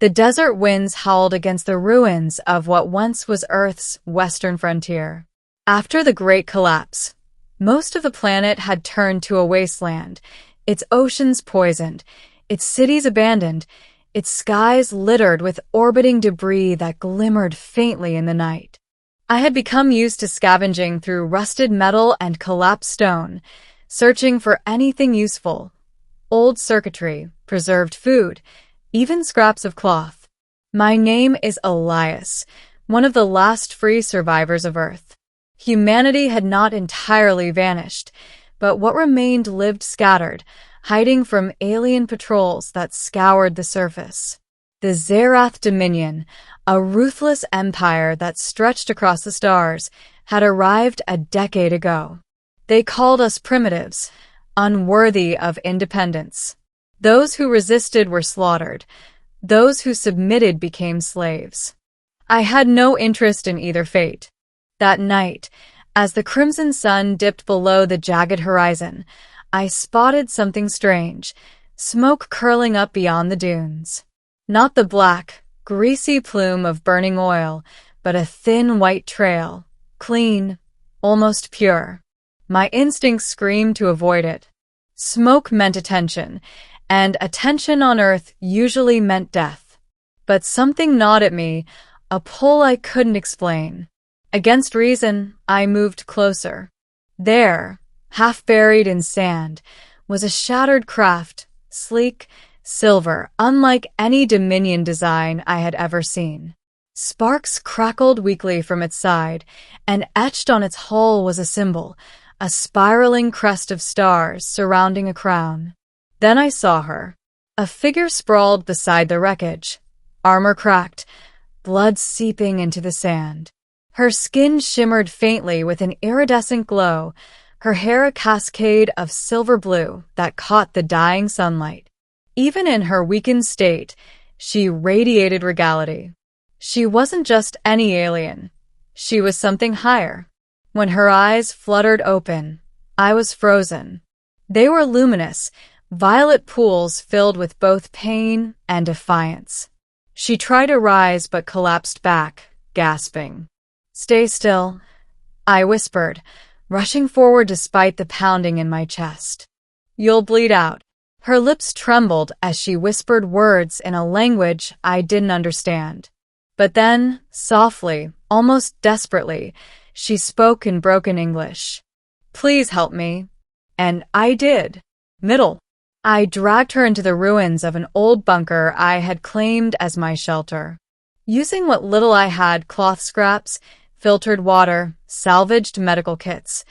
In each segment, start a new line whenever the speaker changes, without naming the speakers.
The desert winds howled against the ruins of what once was Earth's western frontier. After the Great Collapse, most of the planet had turned to a wasteland, its oceans poisoned, its cities abandoned, its skies littered with orbiting debris that glimmered faintly in the night. I had become used to scavenging through rusted metal and collapsed stone, searching for anything useful: old circuitry, preserved food, even scraps of cloth. My name is Elias, one of the last free survivors of Earth. Humanity had not entirely vanished, but what remained lived scattered, hiding from alien patrols that scoured the surface. The Zerath Dominion, a ruthless empire that stretched across the stars, had arrived a decade ago. They called us primitives, unworthy of independence. Those who resisted were slaughtered. Those who submitted became slaves. I had no interest in either fate. That night, as the crimson sun dipped below the jagged horizon, I spotted something strange, smoke curling up beyond the dunes. Not the black, greasy plume of burning oil, but a thin white trail, clean, almost pure. My instincts screamed to avoid it. Smoke meant attention, and attention on Earth usually meant death. But something gnawed at me, a pull I couldn't explain. Against reason, I moved closer. There, half buried in sand, was a shattered craft, sleek, silver, unlike any Dominion design I had ever seen. Sparks crackled weakly from its side, and etched on its hull was a symbol, a spiraling crest of stars surrounding a crown. Then I saw her. A figure sprawled beside the wreckage, armor cracked, blood seeping into the sand. Her skin shimmered faintly with an iridescent glow, her hair a cascade of silver blue that caught the dying sunlight. Even in her weakened state, she radiated regality. She wasn't just any alien. She was something higher. When her eyes fluttered open, I was frozen. They were luminous, violet pools filled with both pain and defiance. She tried to rise but collapsed back, gasping. "Stay still," I whispered, rushing forward despite the pounding in my chest. "You'll bleed out." Her lips trembled as she whispered words in a language I didn't understand. But then, softly, almost desperately, she spoke in broken English. "Please help me." And I did. Middle. I dragged her into the ruins of an old bunker I had claimed as my shelter. Using what little I had, cloth scraps, filtered water, salvaged medical kits,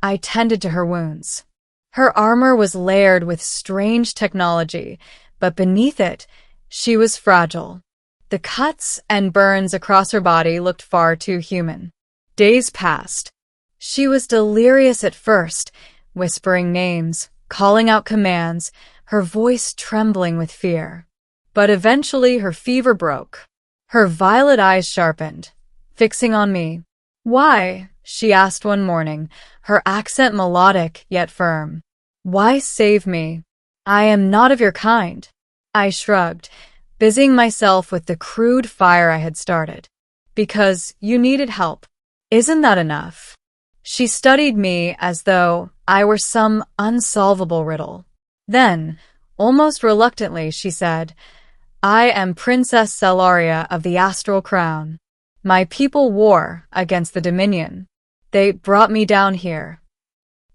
I tended to her wounds. Her armor was layered with strange technology, but beneath it, she was fragile. The cuts and burns across her body looked far too human. Days passed. She was delirious at first, whispering names, calling out commands, her voice trembling with fear. But eventually her fever broke. Her violet eyes sharpened, fixing on me. "Why?" she asked one morning, her accent melodic yet firm. "Why save me? I am not of your kind." I shrugged, busying myself with the crude fire I had started. "Because you needed help. Isn't that enough?" She studied me as though I were some unsolvable riddle. Then, almost reluctantly, she said, "I am Princess Selaria of the Astral Crown. My people war against the Dominion. They brought me down here."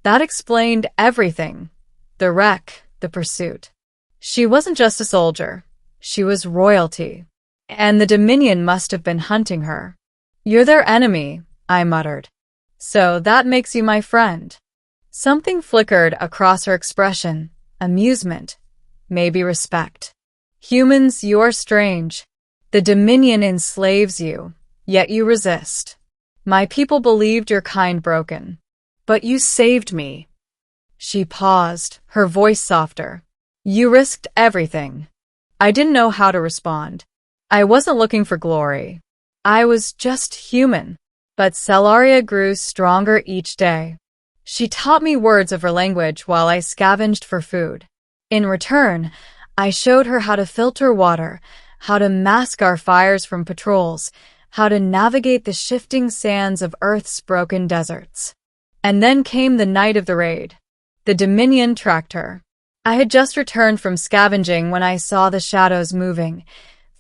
That explained everything. The wreck, the pursuit. She wasn't just a soldier. She was royalty. And the Dominion must have been hunting her. "You're their enemy," I muttered. "So that makes you my friend." Something flickered across her expression. Amusement. Maybe respect. "Humans, you're strange. The Dominion enslaves you, yet you resist. My people believed your kind broken. But you saved me." She paused, her voice softer. "You risked everything." I didn't know how to respond. I wasn't looking for glory. I was just human. But Selaria grew stronger each day. She taught me words of her language while I scavenged for food. In return, I showed her how to filter water, how to mask our fires from patrols, how to navigate the shifting sands of Earth's broken deserts. And then came the night of the raid. The Dominion tracked her. I had just returned from scavenging when I saw the shadows moving.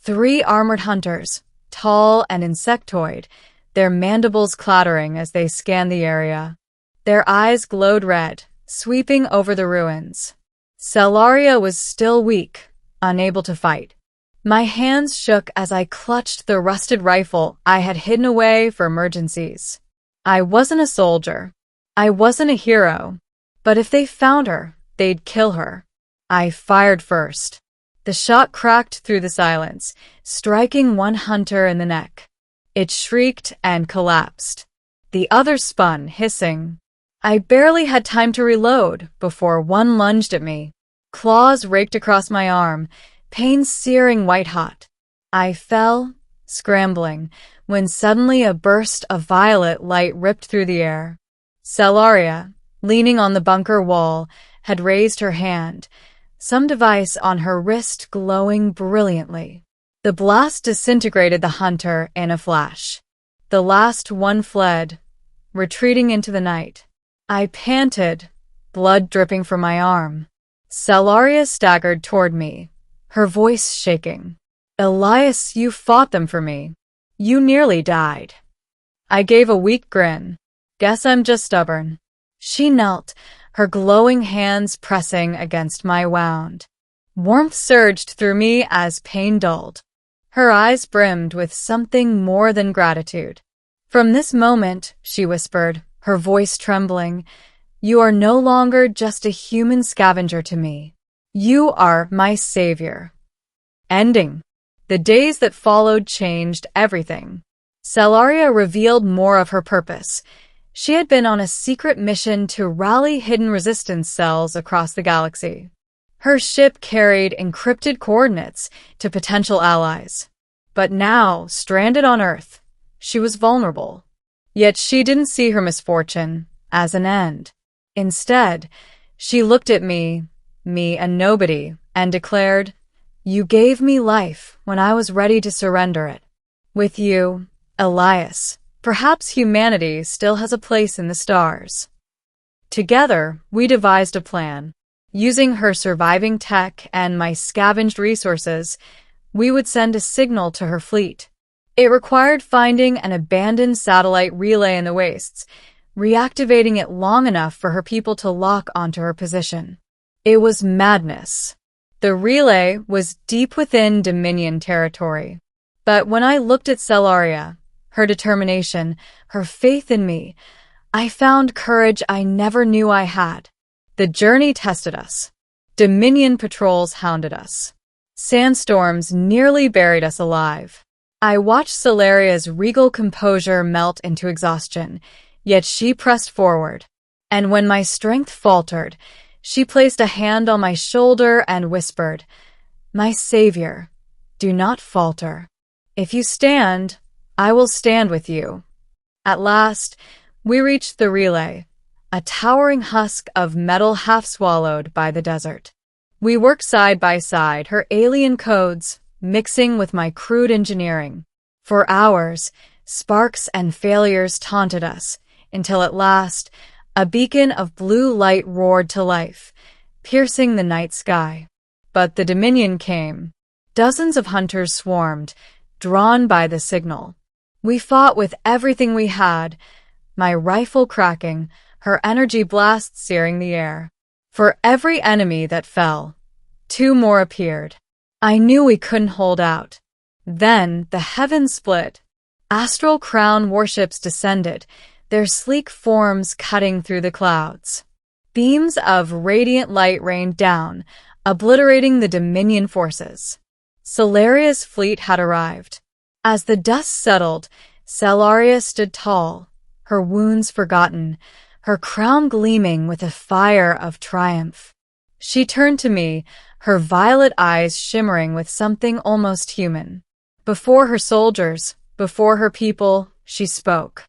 3 armored hunters, tall and insectoid, their mandibles clattering as they scanned the area. Their eyes glowed red, sweeping over the ruins. Selaria was still weak, unable to fight. My hands shook as I clutched the rusted rifle I had hidden away for emergencies. I wasn't a soldier. I wasn't a hero. But if they found her, they'd kill her. I fired first. The shot cracked through the silence, striking one hunter in the neck. It shrieked and collapsed. The other spun, hissing. I barely had time to reload before one lunged at me. Claws raked across my arm, pain searing white-hot. I fell, scrambling, when suddenly a burst of violet light ripped through the air. Selaria, leaning on the bunker wall, had raised her hand, some device on her wrist glowing brilliantly. The blast disintegrated the hunter in a flash. The last one fled, retreating into the night. I panted, blood dripping from my arm. Selaria staggered toward me, her voice shaking. "Elias, you fought them for me. You nearly died." I gave a weak grin. "Guess I'm just stubborn." She knelt, her glowing hands pressing against my wound. Warmth surged through me as pain dulled. Her eyes brimmed with something more than gratitude. "From this moment," she whispered, her voice trembling, "you are no longer just a human scavenger to me. You are my savior." Ending. The days that followed changed everything. Selaria revealed more of her purpose. She had been on a secret mission to rally hidden resistance cells across the galaxy. Her ship carried encrypted coordinates to potential allies. But now, stranded on Earth, she was vulnerable. Yet she didn't see her misfortune as an end. Instead, she looked at me, a nobody, and declared, "You gave me life when I was ready to surrender it. With you, Elias, perhaps humanity still has a place in the stars." Together, we devised a plan. Using her surviving tech and my scavenged resources, we would send a signal to her fleet. It required finding an abandoned satellite relay in the wastes, reactivating it long enough for her people to lock onto her position. It was madness. The relay was deep within Dominion territory. But when I looked at Selaria, her determination, her faith in me, I found courage I never knew I had. The journey tested us. Dominion patrols hounded us. Sandstorms nearly buried us alive. I watched Selaria's regal composure melt into exhaustion, yet she pressed forward. And when my strength faltered, she placed a hand on my shoulder and whispered, "My savior, do not falter. If you stand, I will stand with you." At last, we reached the relay, a towering husk of metal half swallowed by the desert. We worked side by side, her alien codes mixing with my crude engineering. For hours, sparks and failures taunted us, until at last, a beacon of blue light roared to life, piercing the night sky. But the Dominion came. Dozens of hunters swarmed, drawn by the signal. We fought with everything we had, my rifle cracking, her energy blasts searing the air. For every enemy that fell, 2 more appeared. I knew we couldn't hold out. Then the heavens split. Astral Crown warships descended, their sleek forms cutting through the clouds. Beams of radiant light rained down, obliterating the Dominion forces. Selaria's fleet had arrived. As the dust settled, Selaria stood tall, her wounds forgotten, her crown gleaming with a fire of triumph. She turned to me, her violet eyes shimmering with something almost human. Before her soldiers, before her people, she spoke.